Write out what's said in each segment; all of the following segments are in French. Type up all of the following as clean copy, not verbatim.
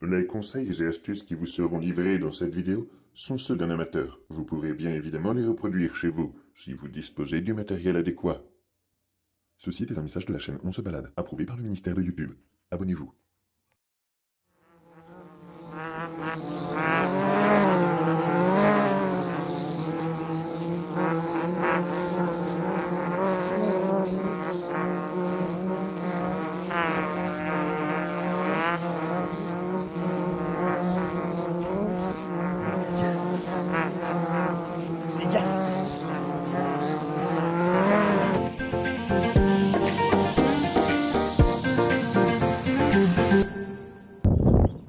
Les conseils et astuces qui vous seront livrés dans cette vidéo sont ceux d'un amateur. Vous pourrez bien évidemment les reproduire chez vous, si vous disposez du matériel adéquat. Ceci est un message de la chaîne On se balade, approuvé par le ministère de YouTube. Abonnez-vous.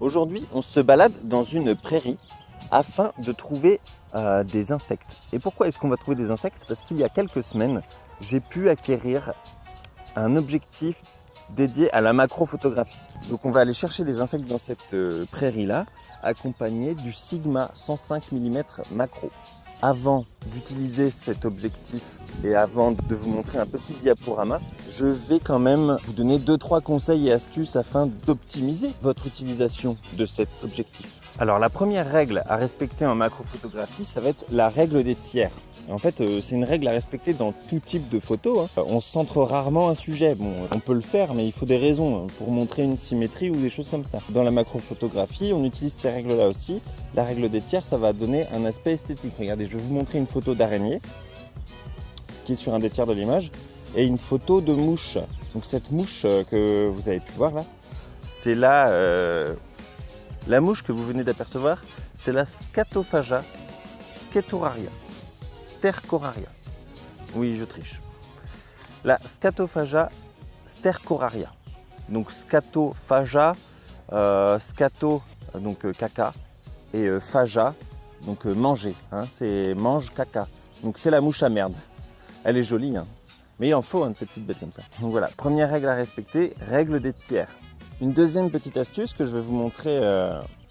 Aujourd'hui, on se balade dans une prairie afin de trouver des insectes. Et pourquoi est-ce qu'on va trouver des insectes? Parce qu'il y a quelques semaines, j'ai pu acquérir un objectif dédié à la macrophotographie. Donc on va aller chercher des insectes dans cette prairie-là, accompagné du Sigma 105 mm macro. Avant d'utiliser cet objectif et avant de vous montrer un petit diaporama, je vais quand même vous donner 2-3 conseils et astuces afin d'optimiser votre utilisation de cet objectif. Alors la première règle à respecter en macrophotographie, ça va être la règle des tiers. En fait, c'est une règle à respecter dans tout type de photo. On centre rarement un sujet. Bon, on peut le faire, mais il faut des raisons pour montrer une symétrie ou des choses comme ça. Dans la macrophotographie, on utilise ces règles-là aussi. La règle des tiers, ça va donner un aspect esthétique. Regardez, je vais vous montrer une photo d'araignée qui est sur un des tiers de l'image et une photo de mouche. Donc cette mouche que vous avez pu voir là, c'est la mouche que vous venez d'apercevoir, c'est la Scatophaga scaetoraria. Stercoraria. Oui, je triche. La Scatophaga stercoraria. Donc scatophaga, scato, donc caca, et phaga, donc manger. C'est mange caca. Donc c'est la mouche à merde. Elle est jolie, mais il en faut de ces petites bêtes comme ça. Donc voilà, première règle à respecter, règle des tiers. Une deuxième petite astuce que je vais vous montrer,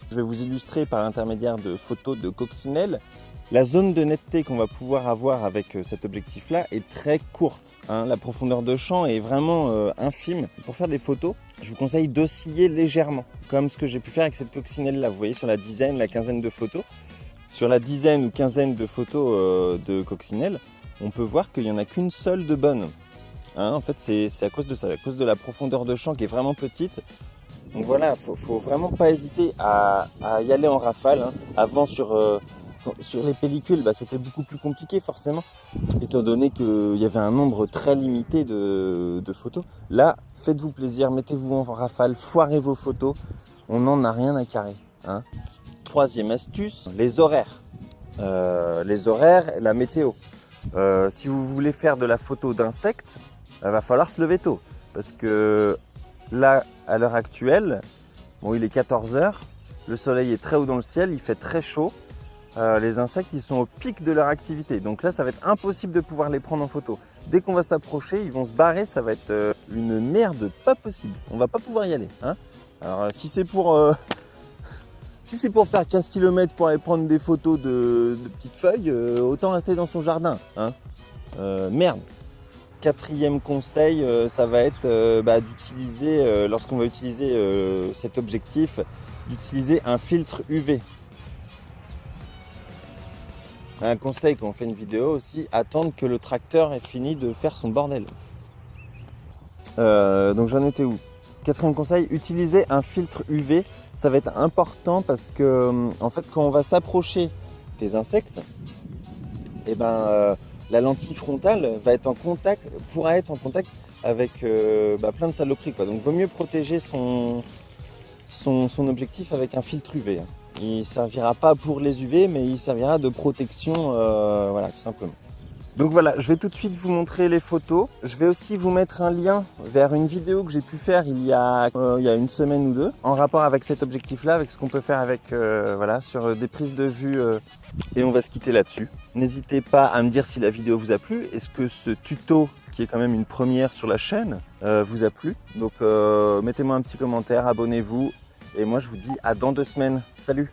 je vais vous illustrer par l'intermédiaire de photos de coccinelle. La zone de netteté qu'on va pouvoir avoir avec cet objectif-là est très courte. La profondeur de champ est vraiment infime. Pour faire des photos, je vous conseille d'osciller légèrement, comme ce que j'ai pu faire avec cette coccinelle-là. Vous voyez, sur la dizaine, la quinzaine de photos. Sur la dizaine ou quinzaine de photos de coccinelle, on peut voir qu'il n'y en a qu'une seule de bonne. En fait, c'est à cause de ça, à cause de la profondeur de champ qui est vraiment petite. Donc voilà, faut vraiment pas hésiter à y aller en rafale. Avant, sur les pellicules, c'était beaucoup plus compliqué forcément, étant donné qu'il y avait un nombre très limité de photos. Là, faites-vous plaisir, mettez-vous en rafale, foirez vos photos, on n'en a rien à carrer. Troisième astuce, les horaires. La météo. Si vous voulez faire de la photo d'insectes, il va falloir se lever tôt. Parce que là, à l'heure actuelle, bon, il est 14 h, le soleil est très haut dans le ciel, il fait très chaud. Les insectes, ils sont au pic de leur activité. Donc là, ça va être impossible de pouvoir les prendre en photo. Dès qu'on va s'approcher, ils vont se barrer, ça va être une merde pas possible. On va pas pouvoir y aller. Alors si c'est pour faire 15 km pour aller prendre des photos de petites feuilles, autant rester dans son jardin. Merde. Quatrième conseil, ça va être d'utiliser, lorsqu'on va utiliser cet objectif, d'utiliser un filtre UV. Un conseil quand on fait une vidéo aussi, attendre que le tracteur ait fini de faire son bordel. Donc j'en étais où? Quatrième conseil, utiliser un filtre UV. Ça va être important parce que en fait, quand on va s'approcher des insectes, la lentille frontale pourra être en contact avec plein de saloperies, quoi. Donc vaut mieux protéger son objectif avec un filtre UV. Il ne servira pas pour les UV, mais il servira de protection, voilà, tout simplement. Donc voilà, je vais tout de suite vous montrer les photos. Je vais aussi vous mettre un lien vers une vidéo que j'ai pu faire il y a une semaine ou deux, en rapport avec cet objectif-là, avec ce qu'on peut faire avec, sur des prises de vue. Et on va se quitter là-dessus. N'hésitez pas à me dire si la vidéo vous a plu. Est-ce que ce tuto, qui est quand même une première sur la chaîne, vous a plu? Donc mettez-moi un petit commentaire, abonnez-vous. Et moi, je vous dis à dans 2 semaines. Salut!